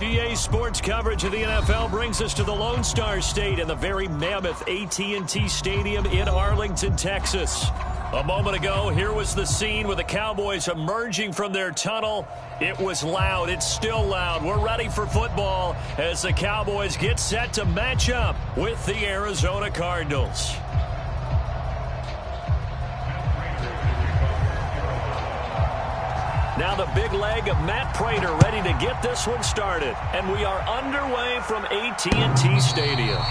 EA Sports coverage of the NFL brings us to the Lone Star State in the very mammoth AT&T Stadium in Arlington, Texas. A moment ago, here was the scene with the Cowboys emerging from their tunnel. It was loud. It's still loud. We're ready for football as the Cowboys get set to match up with the Arizona Cardinals. Now the big leg of Matt Prater ready to get this one started. And we are underway from AT&T Stadium.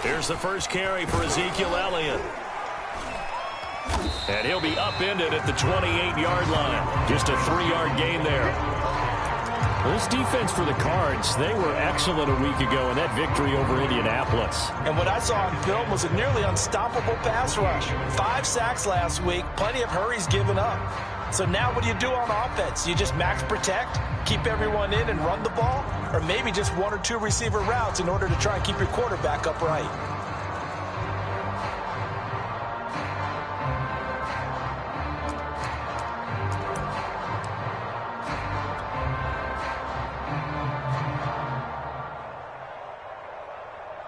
Here's the first carry for Ezekiel Elliott. And he'll be upended at the 28-yard line. Just a 3-yard gain there. Well, this defense for the Cards, they were excellent a week ago in that victory over Indianapolis. And what I saw on film was a nearly unstoppable pass rush. 5 sacks last week, plenty of hurries given up. So now what do you do on offense? You just max protect, keep everyone in and run the ball? Or maybe just 1 or 2 receiver routes in order to try and keep your quarterback upright?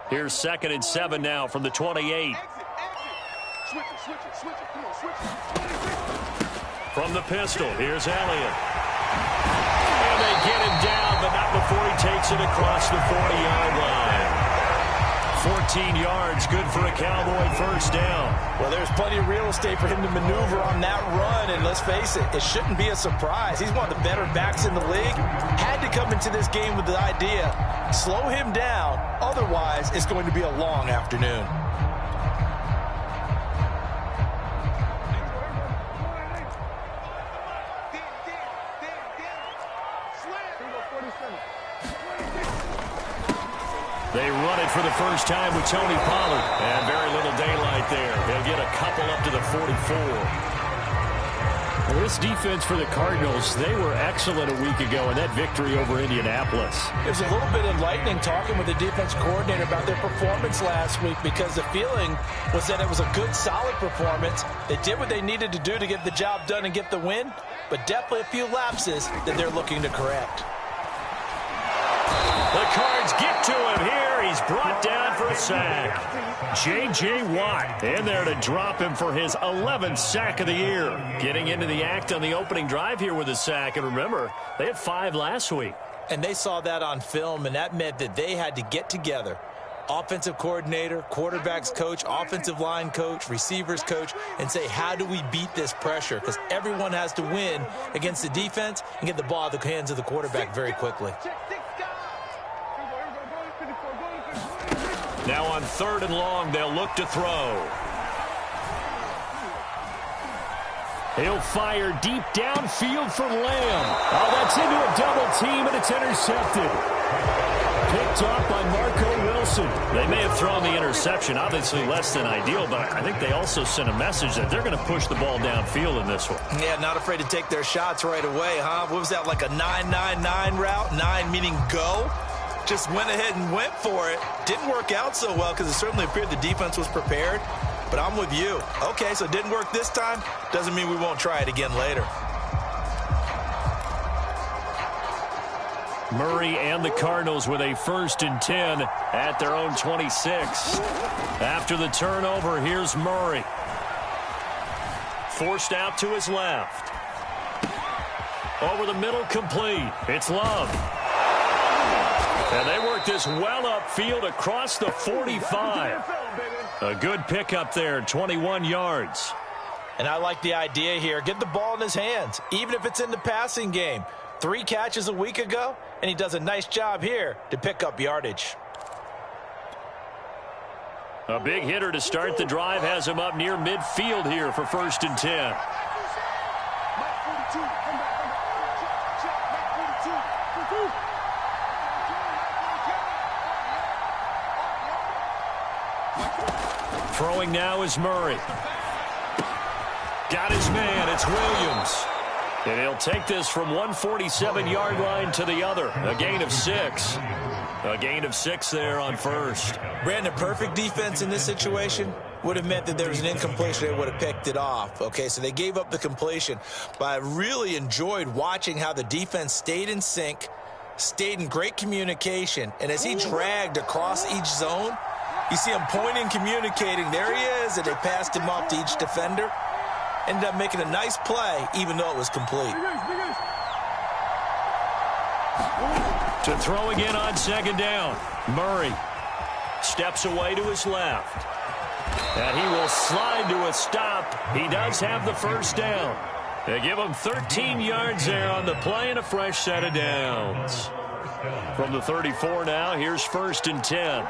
Here's 2nd and 7 now from the 28. From the pistol, here's Elliott. And they get him down, but not before he takes it across the 40-yard line. 14 yards, good for a Cowboy first down. Well, there's plenty of real estate for him to maneuver on that run, and let's face it, it shouldn't be a surprise. He's one of the better backs in the league. Had to come into this game with the idea, slow him down, otherwise it's going to be a long afternoon. They run it for the first time with Tony Pollard. And very little daylight there. He'll get a couple up to the 44. Well, this defense for the Cardinals, they were excellent a week ago in that victory over Indianapolis. It was a little bit enlightening talking with the defense coordinator about their performance last week, because the feeling was that it was a good, solid performance. They did what they needed to do to get the job done and get the win, but definitely a few lapses that they're looking to correct. The Cards get to him here. He's brought down for a sack. J.J. Watt in there to drop him for his 11th sack of the year. Getting into the act on the opening drive here with a sack. And remember, they had 5 last week. And they saw that on film, and that meant that they had to get together. Offensive coordinator, quarterbacks coach, offensive line coach, receivers coach, and say, how do we beat this pressure? Because everyone has to win against the defense and get the ball out of the hands of the quarterback very quickly. Now on 3rd and long, they'll look to throw. He'll fire deep downfield for Lamb. Oh, that's into a double team, and it's intercepted. Picked off by Marco Wilson. They may have thrown the interception, obviously less than ideal, but I think they also sent a message that they're going to push the ball downfield in this one. Yeah, not afraid to take their shots right away, huh? What was that, like a 9-9-9 route? 9 meaning go? Just went ahead and went for it. Didn't work out so well because it certainly appeared the defense was prepared. But I'm with you. Okay, so it didn't work this time. Doesn't mean we won't try it again later. Murray and the Cardinals with a 1st and 10 at their own 26. After the turnover, here's Murray. Forced out to his left. Over the middle, complete. It's Love. And they work this well upfield across the 45. A good pickup there, 21 yards. And I like the idea here. Get the ball in his hands, even if it's in the passing game. 3 catches a week ago, and he does a nice job here to pick up yardage. A big hitter to start the drive has him up near midfield here for 1st and 10. Throwing now is Murray. Got his man. It's Williams. And he'll take this from 147-yard line to the other. A gain of 6. A gain of 6 there on 1st. Brandon, perfect defense in this situation would have meant that there was an incompletion. They would have picked it off. Okay, so they gave up the completion. But I really enjoyed watching how the defense stayed in sync, stayed in great communication. And as he dragged across each zone, you see him pointing, communicating. There he is, and they passed him off to each defender. Ended up making a nice play, even though it was complete. To throw again on 2nd down. Murray steps away to his left. And he will slide to a stop. He does have the 1st down. They give him 13 yards there on the play and a fresh set of downs. From the 34 now, here's 1st and 10.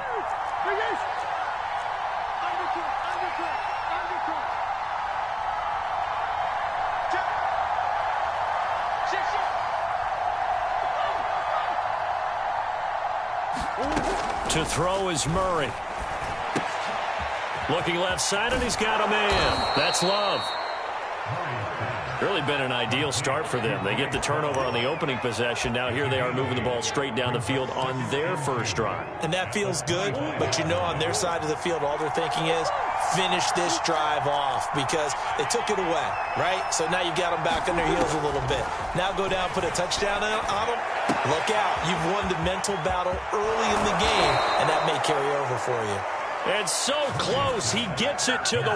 To throw is Murray. Looking left side, and he's got a man. That's Love. Really been an ideal start for them. They get the turnover on the opening possession. Now here they are moving the ball straight down the field on their 1st drive. And that feels good, but you know on their side of the field, all they're thinking is finish this drive off because they took it away, right? So now you got them back on their heels a little bit. Now go down, put a touchdown on them. Look out. You've won the mental battle early in the game, and that may carry over for you. And so close. He gets it to the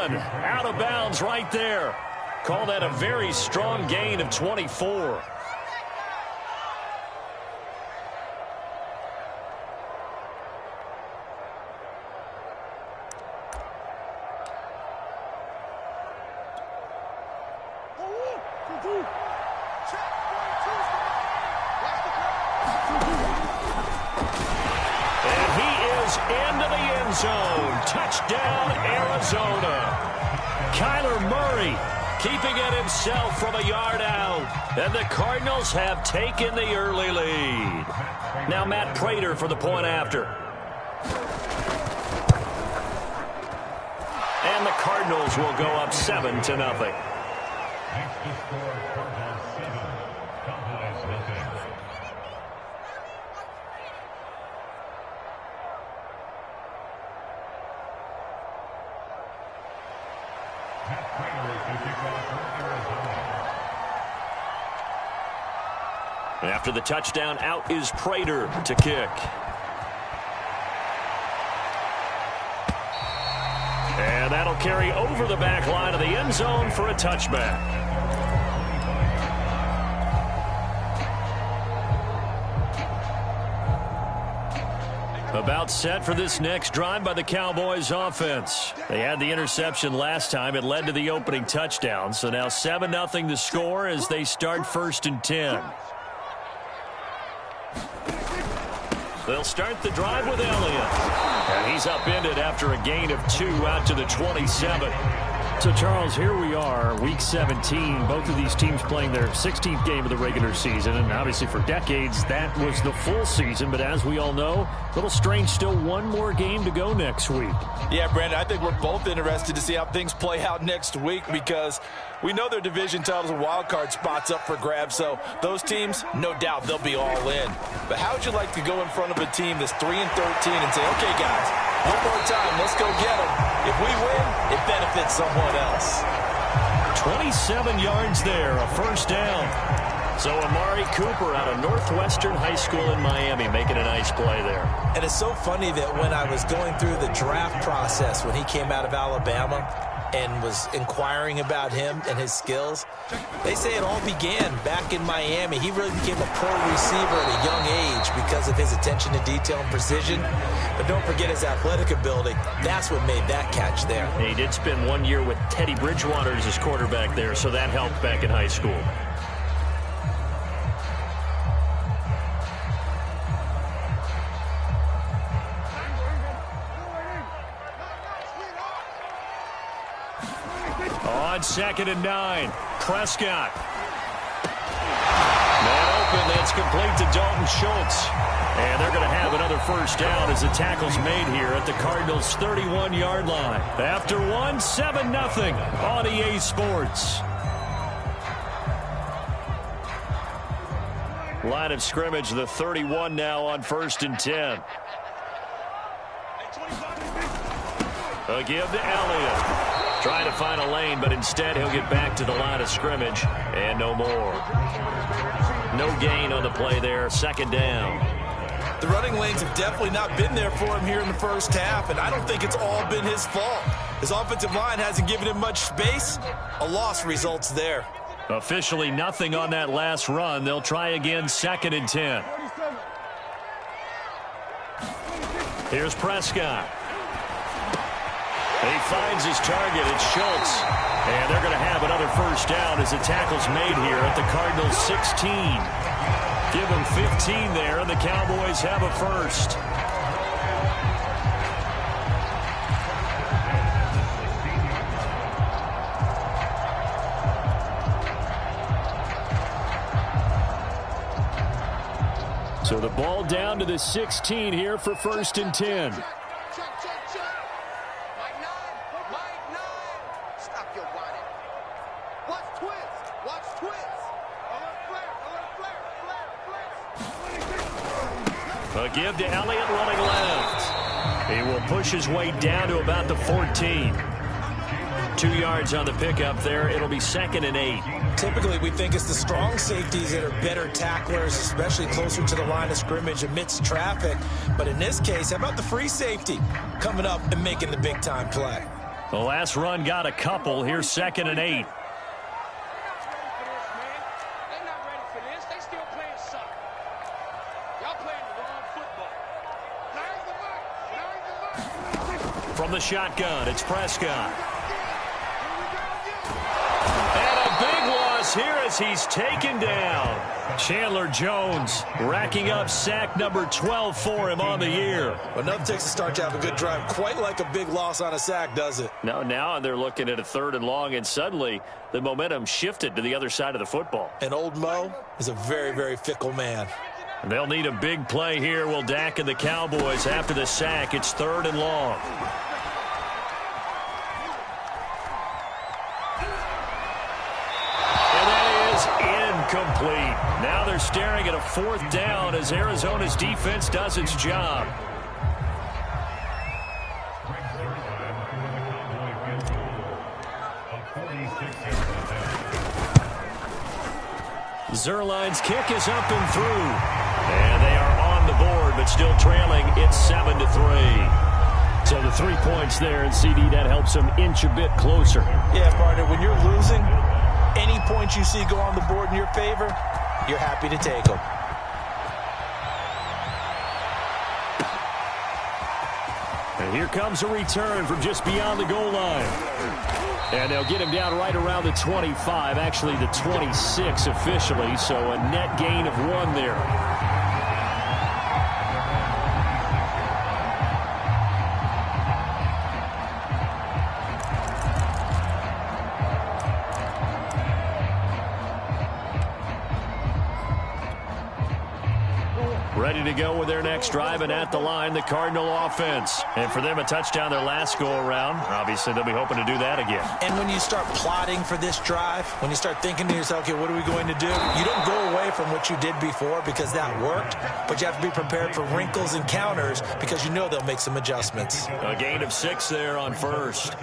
1. Out of bounds right there. Call that a very strong gain of 24. And he is into the end zone. Touchdown, Arizona. Kyler Murray keeping it himself from a yard out. And the Cardinals have taken the early lead. Now Matt Prater for the point after. And the Cardinals will go up 7-0. After the touchdown, out is Prater to kick. And that'll carry over the back line of the end zone for a touchback. About set for this next drive by the Cowboys offense. They had the interception last time. It led to the opening touchdown. So now 7-0 the score as they start 1st and 10. They'll start the drive with Elliott. And he's upended after a gain of 2 out to the 27. So, Charles, here we are, Week 17. Both of these teams playing their 16th game of the regular season. And obviously for decades, that was the full season. But as we all know, a little strange, still one more game to go next week. Yeah, Brandon, I think we're both interested to see how things play out next week because we know their division titles and wild card spots up for grabs. So those teams, no doubt, they'll be all in. But how would you like to go in front of a team that's 3-13 and say, okay, guys, one more time, let's go get them. If we win, it benefits someone else. 27 yards there, a 1st down. So Amari Cooper out of Northwestern High School in Miami making a nice play there. And it's so funny that when I was going through the draft process when he came out of Alabama and was inquiring about him and his skills, they say it all began back in Miami. He really became a pro receiver at a young age because of his attention to detail and precision. But don't forget his athletic ability. That's what made that catch there. He did spend 1 year with Teddy Bridgewater as his quarterback there, so that helped back in high school. On 2nd and 9, Prescott. Man open, that's complete to Dalton Schultz. And they're going to have another first down as the tackle's made here at the Cardinals' 31-yard line. After one, 7-0 on EA Sports. Line of scrimmage, the 31 now on 1st and 10. A give to Elliott. Trying to find a lane, but instead he'll get back to the line of scrimmage and no more. No gain on the play there. 2nd down. The running lanes have definitely not been there for him here in the first half, and I don't think it's all been his fault. His offensive line hasn't given him much space. A loss results there. Officially nothing on that last run. They'll try again 2nd and 10. Here's Prescott. He finds his target. It's Schultz. And they're going to have another first down as the tackle's made here at the Cardinals' 16. Give them 15 there, and the Cowboys have a first. So the ball down to the 16 here for 1st and 10. A give to Elliott running left. He will push his way down to about the 14. 2 yards on the pickup there. It'll be 2nd and 8. Typically, we think it's the strong safeties that are better tacklers, especially closer to the line of scrimmage amidst traffic. But in this case, how about the free safety coming up and making the big-time play? The last run got a couple. Here's 2nd and 8. From the shotgun, it's Prescott. And a big loss here as he's taken down. Chandler Jones racking up sack number 12 for him on the year. Well, nothing takes a start to have a good drive quite like a big loss on a sack, does it? No, now they're looking at a 3rd and long, and suddenly the momentum shifted to the other side of the football. And old Mo is a very, very fickle man. They'll need a big play here. Will Dak and the Cowboys after the sack. It's 3rd and long. Complete. Now they're staring at a 4th down as Arizona's defense does its job. Zerline's kick is up and through. And they are on the board, but still trailing. It's 7-3. So the 3 points there, and CD, that helps them inch a bit closer. Yeah, partner, when you're losing, any points you see go on the board in your favor, you're happy to take them. And here comes a return from just beyond the goal line. And they'll get him down right around the 25, actually the 26 officially, so a net gain of 1 there. Ready to go with their next drive, and at the line, the Cardinal offense. And for them, a touchdown their last go-around. Obviously, they'll be hoping to do that again. And when you start plotting for this drive, when you start thinking to yourself, okay, what are we going to do? You don't go away from what you did before because that worked, but you have to be prepared for wrinkles and counters because you know they'll make some adjustments. A gain of 6 there on 1st.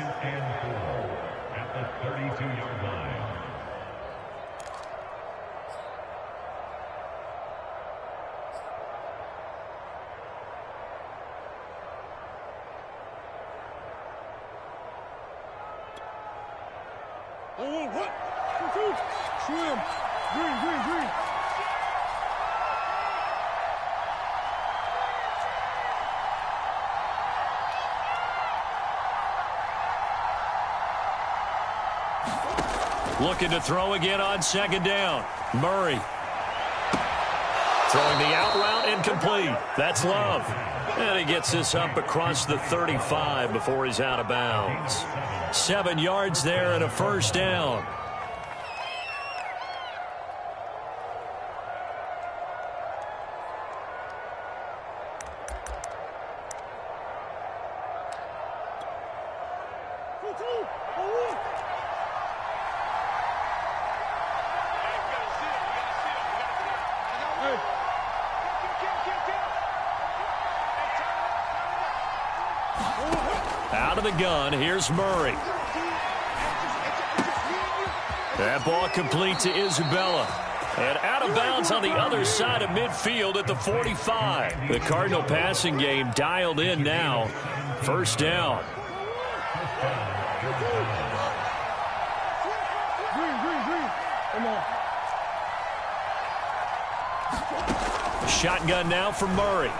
Swim. Green. Looking to throw again on 2nd down. Murray. Throwing the out route incomplete. That's Love. And he gets this up across the 35 before he's out of bounds. 7 yards there and a first down. Out of the gun, here's Murray. That ball complete to Isabella. And out of bounds on the other side of midfield at the 45. The Cardinal passing game dialed in now. First down. Shotgun now for Murray.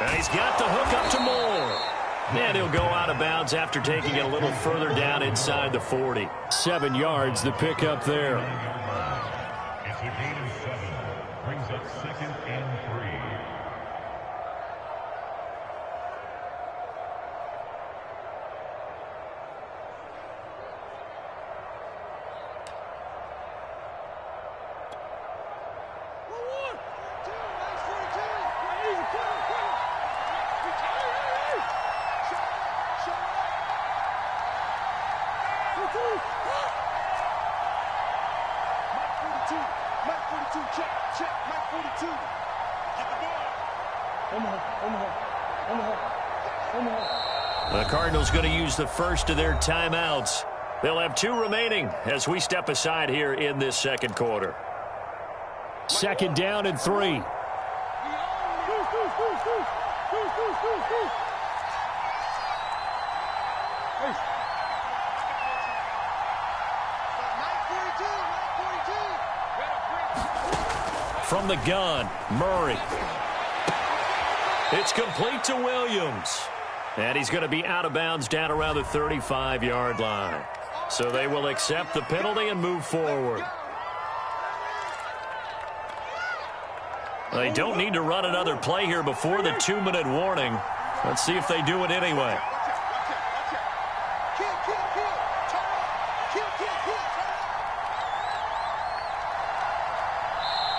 And he's got the hook up to Moore. And he'll go out of bounds after taking it a little further down inside the 40. 7 yards, the pickup there. It's a gain of 7. Brings up 2nd and 3. The Cardinals going to use the first of their timeouts. They'll have 2 remaining as we step aside here in this second quarter. Second down and 3. From the gun, Murray. It's complete to Williams. And he's going to be out of bounds down around the 35-yard line. So they will accept the penalty and move forward. They don't need to run another play here before the 2-minute warning. Let's see if they do it anyway.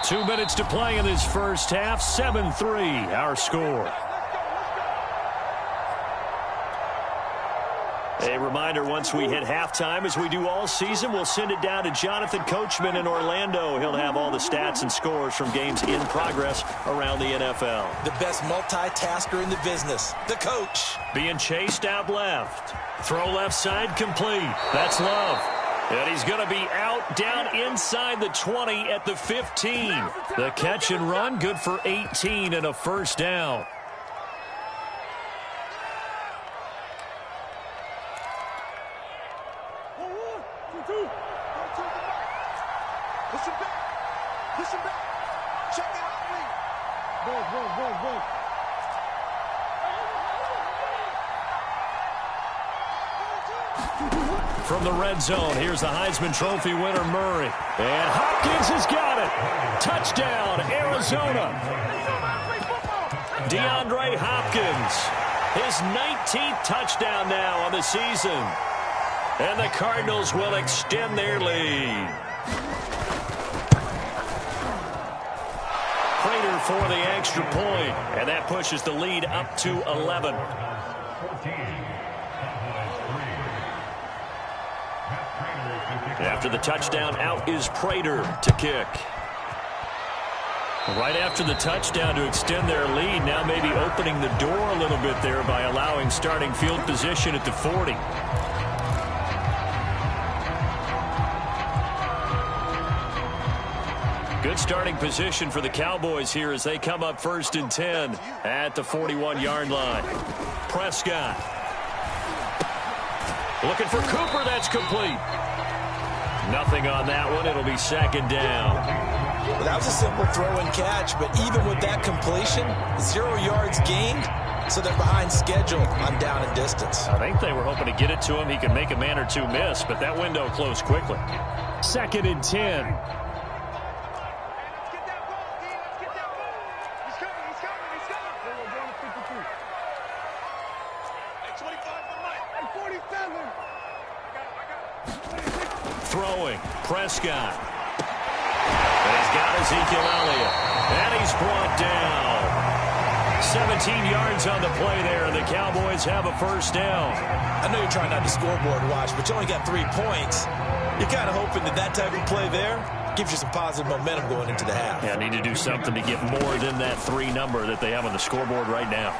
Two minutes to play in this first half. 7-3, our score. A reminder, once we hit halftime, as we do all season, we'll send it down to Jonathan Coachman in Orlando. He'll have all the stats and scores from games in progress around the NFL. The best multitasker in the business, the coach. Being chased out left. Throw left side complete. That's Love. And he's going to be out down inside the 20 at the 15. The catch and run, good for 18 and a first down. From the red zone, here's the Heisman Trophy winner, Murray. And Hopkins has got it. Touchdown, Arizona. DeAndre Hopkins, his 19th touchdown now on the season. And the Cardinals will extend their lead. Prater for the extra point, and that pushes the lead up to 11. After the touchdown, out is Prater to kick. Right after the touchdown to extend their lead, now maybe opening the door a little bit there by allowing starting field position at the 40. Good starting position for the Cowboys here as they come up 1st and 10 at the 41-yard line. Prescott. Looking for Cooper, that's complete. Nothing on that one. It'll be 2nd down. Well, that was a simple throw and catch, but even with that completion, 0 yards gained, so they're behind schedule on down and distance. I think they were hoping to get it to him. He could make a man or two miss, but that window closed quickly. 2nd and 10. throwing. Prescott. And he's got Ezekiel Elliott. And he's brought down. 17 yards on the play there, and the Cowboys have a first down. I know you're trying not to scoreboard watch, but you only got 3 points. You're kind of hoping that that type of play there gives you some positive momentum going into the half. Yeah, need to do something to get more than that 3 number that they have on the scoreboard right now.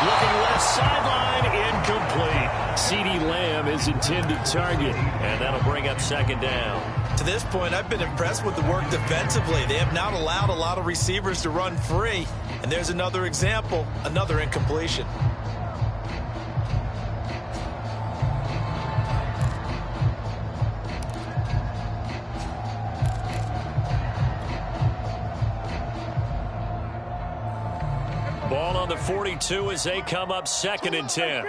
Looking left sideline, incomplete. CeeDee Lamb is intended target, and that'll bring up second down. To this point, I've been impressed with the work defensively. They have not allowed a lot of receivers to run free. And there's another example, another incompletion. Ball on the 42 as they come up 2nd and 10.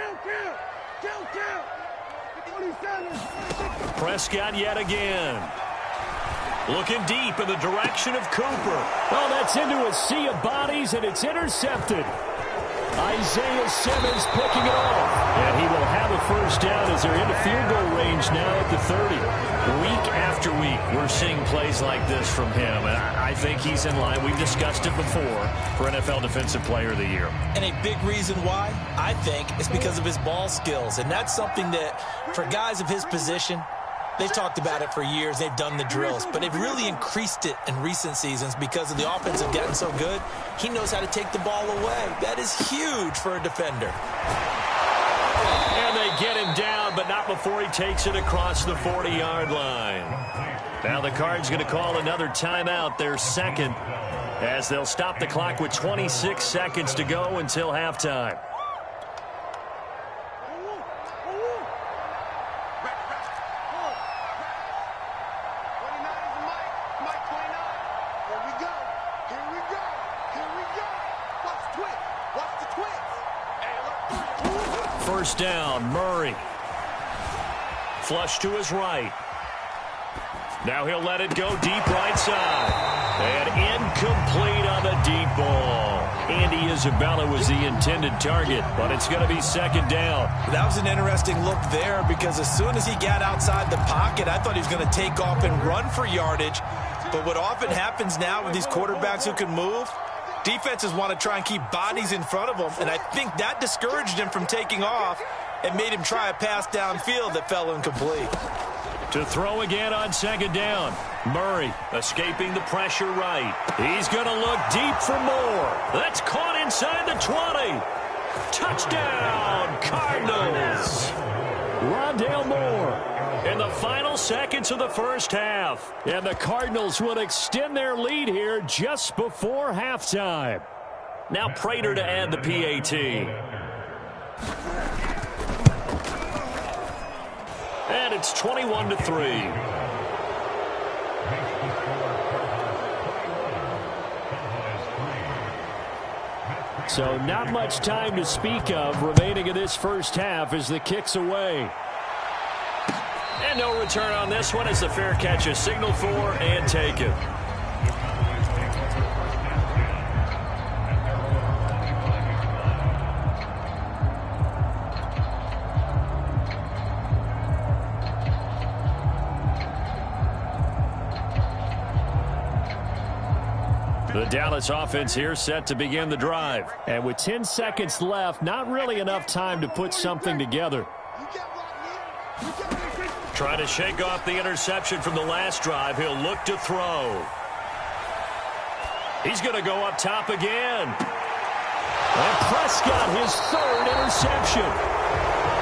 Prescott yet again. Looking deep in the direction of Cooper. Oh, that's into a sea of bodies, and it's intercepted. Isaiah Simmons picking it off. And he will have a first down as they're into field goal range now at the 30. Week after week, we're seeing plays like this from him. And I think he's in line. We've discussed it before for NFL Defensive Player of the Year. And a big reason why, I think, is because of his ball skills. And that's something that, for guys of his position, they've talked about it for years. They've done the drills. But they've really increased it in recent seasons because of the offense have gotten so good. He knows how to take the ball away. That is huge for a defender. And they get him down, but not before he takes it across the 40-yard line. Now the Cards going to call another timeout, their second, as they'll stop the clock with 26 seconds to go until halftime. First down, Murray. Flush to his right. Now he'll let it go deep right side. And incomplete on the deep ball. Andy Isabella was the intended target, but it's going to be second down. That was an interesting look there because as soon as he got outside the pocket, I thought he was going to take off and run for yardage. But what often happens now with these quarterbacks who can move, defenses want to try and keep bodies in front of them, and I think that discouraged him from taking off and made him try a pass downfield that fell incomplete. To throw again on second down. Murray escaping the pressure right. He's going to look deep for more. That's caught inside the 20. Touchdown, Cardinals. Rondale Moore. In the final seconds of the first half. And the Cardinals will extend their lead here just before halftime. Now Prater to add the PAT. And it's 21-3. So not much time to speak of remaining in this first half as the kick's away. And no return on this one as the fair catch is signaled for and taken. The Dallas offense here set to begin the drive. And with 10 seconds left, not really enough time to put something together. Trying to shake off the interception from the last drive. He'll look to throw. He's going to go up top again. And Prescott, his third interception.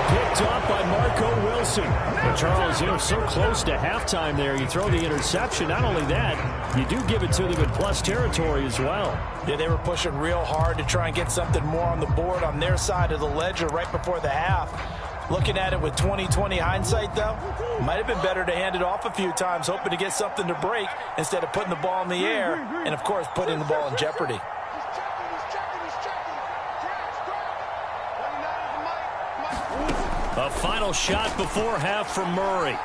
Picked off by Marco Wilson. But Charles, so close to halftime there. You throw the interception. Not only that, you do give it to them in plus territory as well. Yeah, they were pushing real hard to try and get something more on the board on their side of the ledger right before the half. Looking at it with 20/20 hindsight, though, might have been better to hand it off a few times, hoping to get something to break instead of putting the ball in the air and, of course, putting the ball in jeopardy. A final shot before half from Murray.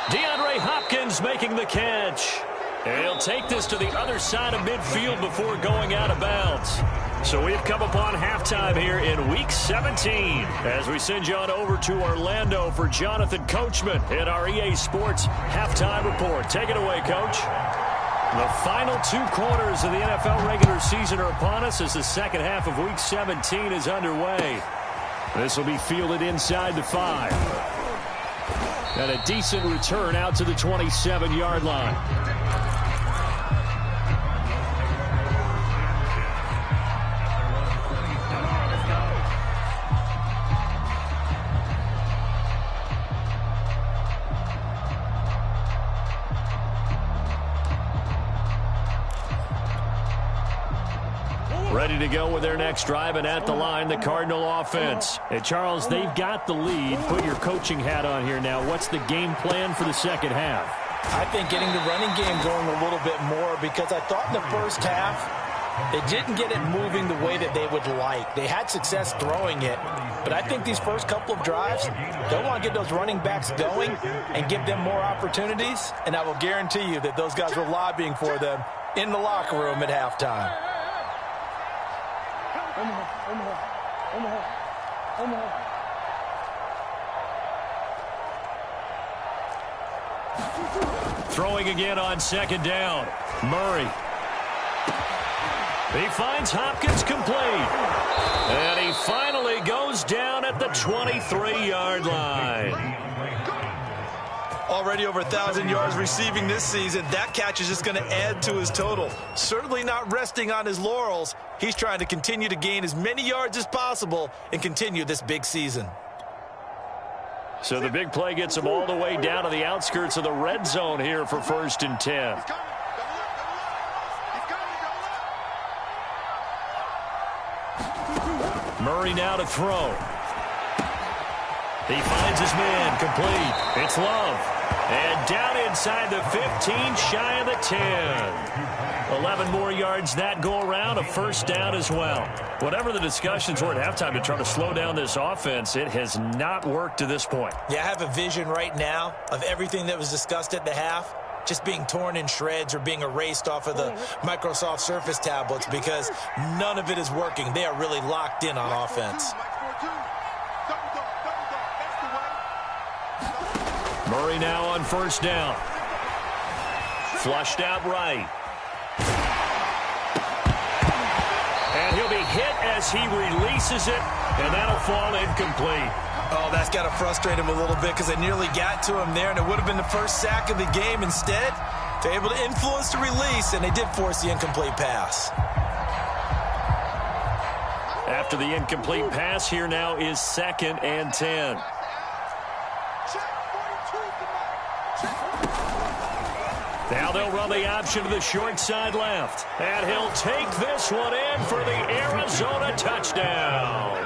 DeAndre Hopkins making the catch. And he'll take this to the other side of midfield before going out of bounds. So we've come upon halftime here in Week 17 as we send you on over to Orlando for Jonathan Coachman in our EA Sports Halftime Report. Take it away, Coach. The final 2 quarters of the NFL regular season are upon us as the second half of Week 17 is underway. This will be fielded inside the 5. And a decent return out to the 27-yard line. Ready to go with their next drive, and at the line, the Cardinal offense. Hey, Charles, they've got the lead. Put your coaching hat on here now. What's the game plan for the second half? I think getting the running game going a little bit more, because I thought in the first half they didn't get it moving the way that they would like. They had success throwing it, but I think these first couple of drives, they'll want to get those running backs going and give them more opportunities, and I will guarantee you that those guys were lobbying for them in the locker room at halftime. Throwing again on second down. Murray. He finds Hopkins complete. And he finally goes down at the 23-yard line. Already over 1,000 yards receiving this season. That catch is just going to add to his total. Certainly not resting on his laurels. He's trying to continue to gain as many yards as possible and continue this big season. So the big play gets him all the way down to the outskirts of the red zone here for 1st and 10. Murray now to throw. He finds his man complete. It's Love. And down inside the 15, shy of the 10. 11 more yards that go around, a first down as well. Whatever the discussions were at halftime to try to slow down this offense, it has not worked to this point. Yeah, I have a vision right now of everything that was discussed at the half just being torn in shreds or being erased off of the Microsoft Surface tablets, because none of it is working. They are really locked in on offense. Murray now on first down. Flushed out right. And he'll be hit as he releases it, and that'll fall incomplete. Oh, that's got to frustrate him a little bit, because they nearly got to him there, and it would have been the first sack of the game. Instead, they're able to influence the release, and they did force the incomplete pass. After the incomplete pass, here now is 2nd and 10. Now they'll run the option to the short side left. And he'll take this one in for the Arizona touchdown.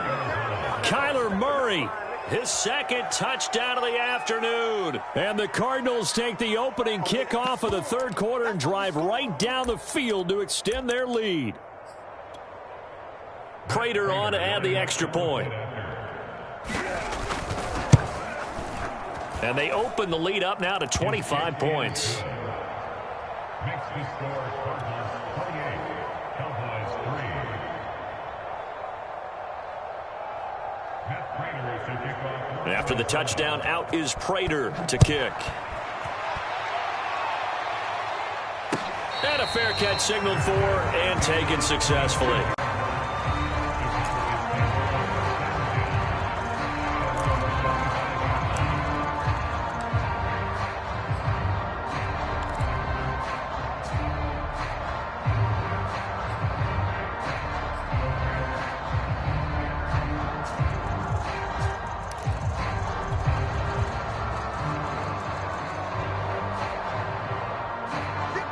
Kyler Murray, his 2nd touchdown of the afternoon. And the Cardinals take the opening kickoff of the 3rd quarter and drive right down the field to extend their lead. Prater on to add the extra point. And they open the lead up now to 25 points. Makes the score Cardinals 28, Cowboys 3. Matt Prater is to kick off. After the touchdown, out is Prater to kick. And a fair catch signaled for and taken successfully.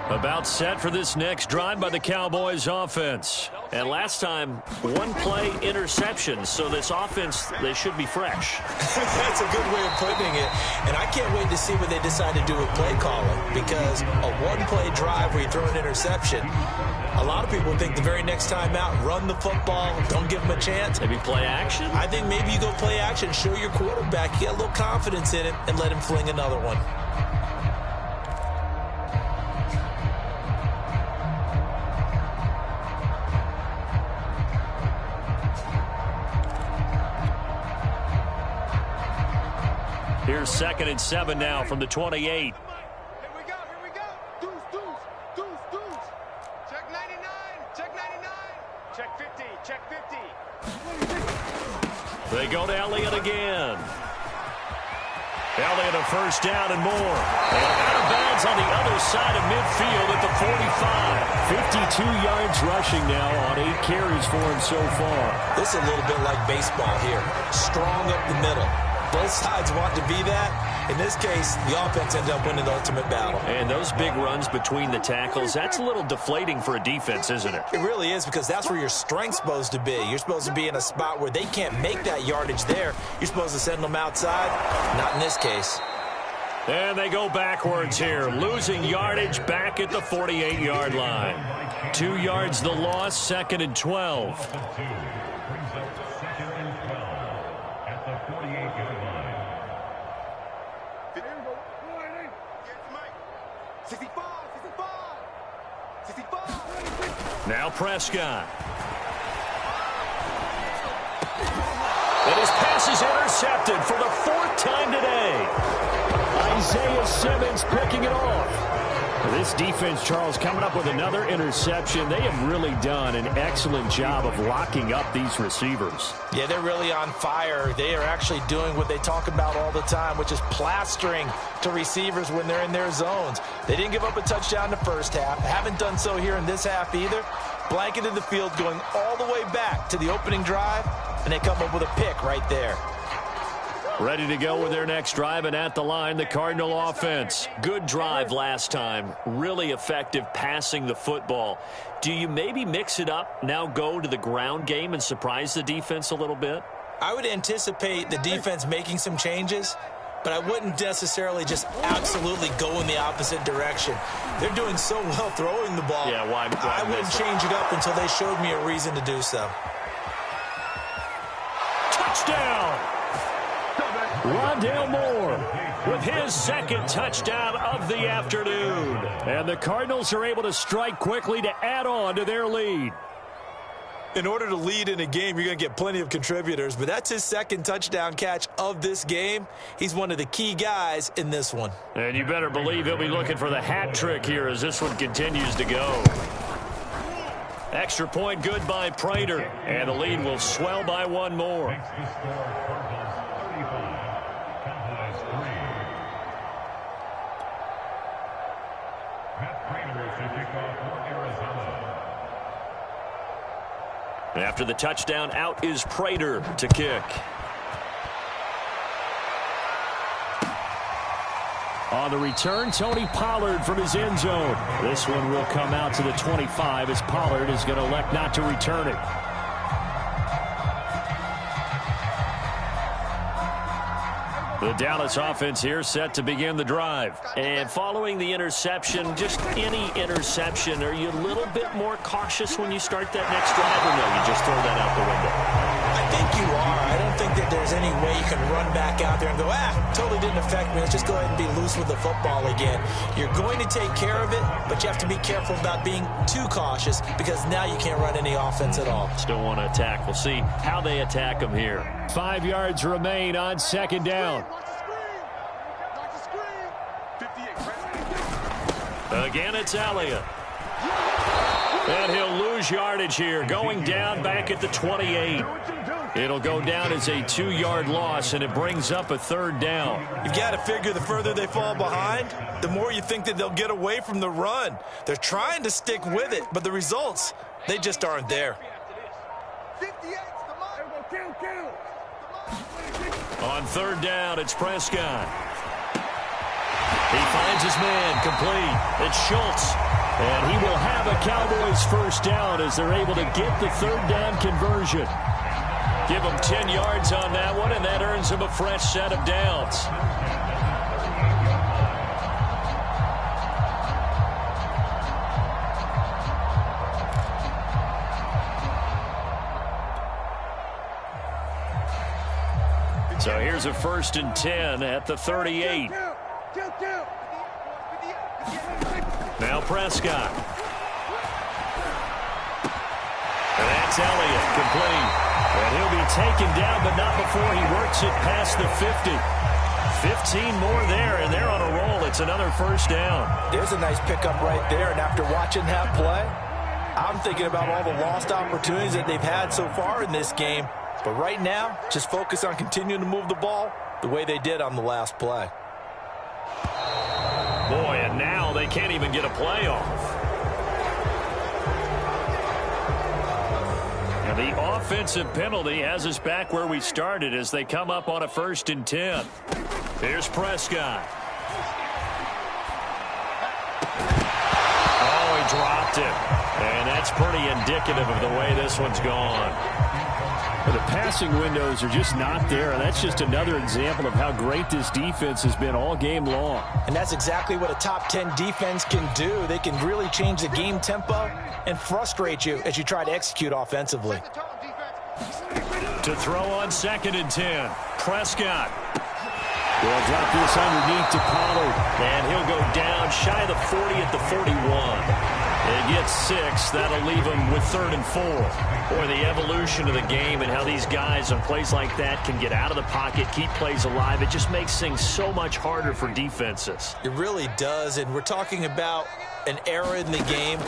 About set for this next drive by the Cowboys offense. And last time, 1 play interception. So this offense, they should be fresh. That's a good way of putting it. And I can't wait to see what they decide to do with play calling. Because a 1-play drive where you throw an interception, a lot of people think the very next time out, run the football, don't give them a chance. Maybe play action? I think maybe you go play action, show your quarterback, get a little confidence in it, and let him fling another one. Here's 2nd and 7 now from the 28. Here we go. Deuce. Check 99. Check 50. They go to Elliott again. Elliott a first down and more. And out of bounds on the other side of midfield at the 45. 52 yards rushing now on 8 carries for him so far. This is a little bit like baseball here. Strong up the middle. Both sides want to be that. In this case, the offense ended up winning the ultimate battle. And those big runs between the tackles, that's a little deflating for a defense, isn't it? It really is, because that's where your strength's supposed to be. You're supposed to be in a spot where they can't make that yardage there. You're supposed to send them outside. Not in this case. And they go backwards here, losing yardage back at the 48-yard line. 2 yards the loss, 2nd and 12. Brings up 2nd and 12 at the 48-yard line. 65. Now Prescott. And his pass is intercepted for the 4th time today. Isaiah Simmons picking it off. This defense, Charles, coming up with another interception. They have really done an excellent job of locking up these receivers. Yeah, they're really on fire. They are actually doing what they talk about all the time, which is plastering to receivers when they're in their zones. They didn't give up a touchdown in the first half. Haven't done so here in this half either. Blanketed the field, going all the way back to the opening drive, and they come up with a pick right there. Ready to go with their next drive, and at the line, the Cardinal offense. Good drive last time. Really effective passing the football. Do you maybe mix it up, now go to the ground game and surprise the defense a little bit? I would anticipate the defense making some changes, but I wouldn't necessarily just absolutely go in the opposite direction. They're doing so well throwing the ball. Yeah, why I wouldn't change it up until they showed me a reason to do so. Touchdown! Rondale Moore with his 2nd touchdown of the afternoon. And the Cardinals are able to strike quickly to add on to their lead. In order to lead in a game, you're going to get plenty of contributors, but that's his 2nd touchdown catch of this game. He's one of the key guys in this one. And you better believe he'll be looking for the hat trick here as this one continues to go. Extra point good by Prater, and the lead will swell by 1 more. Makes the score Cardinals 35, Cowboys 3. Matt Prater to kick off for Arizona. After the touchdown, out is Prater to kick. On the return, Tony Pollard from his end zone. This one will come out to the 25 as Pollard is going to elect not to return it. The Dallas offense here set to begin the drive. And following the interception, just any interception, are you a little bit more cautious when you start that next drive, or no, you just throw that out the window? I think you are. I don't think that there's any way you can run back out there and go, totally didn't affect me. Let's just go ahead and be loose with the football again. You're going to take care of it, but you have to be careful about being too cautious, because now you can't run any offense at all. Still want to attack. We'll see how they attack them here. 5 yards remain on 2nd down. Again, it's Elliott. And he'll lose yardage here, going down back at the 28. It'll go down as a 2-yard loss, and it brings up a 3rd down. You've got to figure the further they fall behind, the more you think that they'll get away from the run. They're trying to stick with it, but the results, they just aren't there. On 3rd down, it's Prescott. He finds his man complete. It's Schultz. And he will have a Cowboys 1st down as they're able to get the 3rd down conversion. Give him 10 yards on that one, and that earns him a fresh set of downs. So here's a 1st and 10 at the 38. Now Prescott. And that's Elliott, complete. And he'll be taken down, but not before he works it past the 50. 15 more there, and they're on a roll. It's another first down. There's a nice pickup right there, and after watching that play, I'm thinking about all the lost opportunities that they've had so far in this game. But right now, just focus on continuing to move the ball the way they did on the last play. Boy, and now they can't even get a play off. And the offensive penalty has us back where we started as they come up on a 1st and 10. Here's Prescott. Oh, he dropped it. And that's pretty indicative of the way this one's gone. Well, the passing windows are just not there, and that's just another example of how great this defense has been all game long. And that's exactly what a top 10 defense can do. They can really change the game tempo and frustrate you as you try to execute offensively. To throw on 2nd and 10. Prescott. They'll drop this underneath to Pollard. And he'll go down shy of the 40 at the 41. They get 6. That'll leave them with 3rd and 4. Boy, the evolution of the game and how these guys on plays like that can get out of the pocket, keep plays alive, it just makes things so much harder for defenses. It really does, and we're talking about an era in the game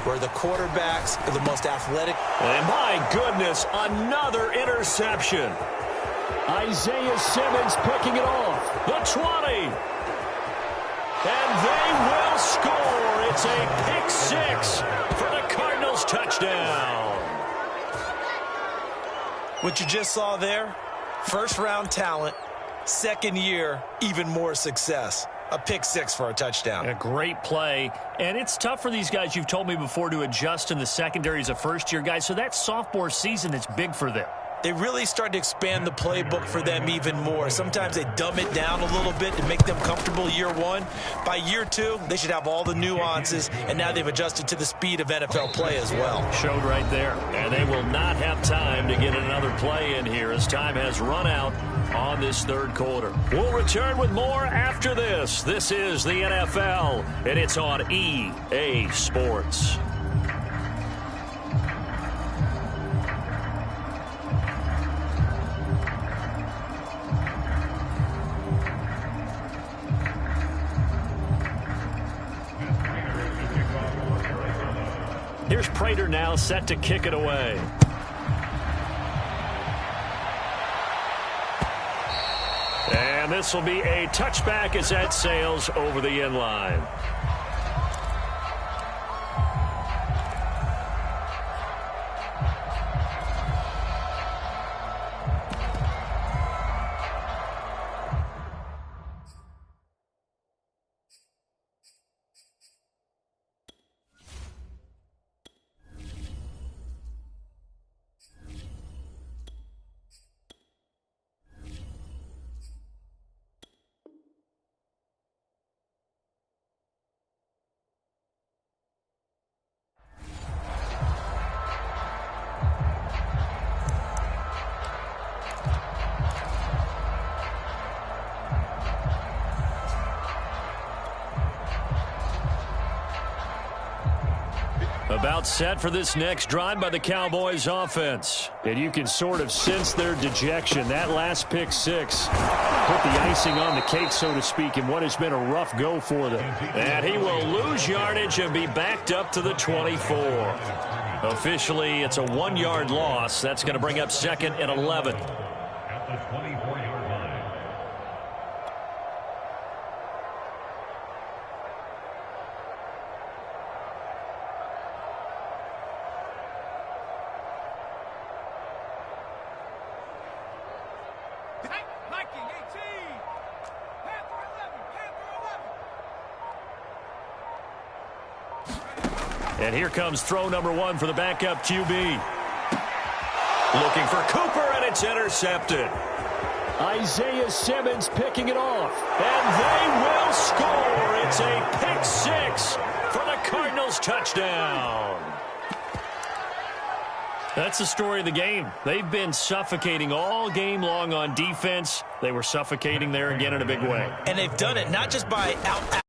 where the quarterbacks are the most athletic. And my goodness, another interception. Isaiah Simmons picking it off. The 20. And they will score. It's a pick 6 for the Cardinals touchdown. What you just saw there, first-round talent, second year, even more success. A pick 6 for a touchdown. A great play. And it's tough for these guys, you've told me before, to adjust in the secondary as a first-year guy. So that sophomore season is big for them. They really started to expand the playbook for them even more. Sometimes they dumb it down a little bit to make them comfortable year 1. By year 2, they should have all the nuances, and now they've adjusted to the speed of NFL play as well. Showed right there. And they will not have time to get another play in here as time has run out on this 3rd quarter. We'll return with more after this. This is the NFL, and it's on EA Sports. Here's Prater now set to kick it away. And this will be a touchback as that sails over the end line. About set for this next drive by the Cowboys offense. And you can sort of sense their dejection. That last pick 6 put the icing on the cake, so to speak, in what has been a rough go for them. And he will lose yardage and be backed up to the 24. Officially, it's a 1-yard loss. That's going to bring up 2nd and 11. At the 24-yard line. And here comes throw number 1 for the backup QB. Looking for Cooper, and it's intercepted. Isaiah Simmons picking it off. And they will score. It's a pick 6 for the Cardinals touchdown. That's the story of the game. They've been suffocating all game long on defense. They were suffocating there again in a big way. And they've done it not just by out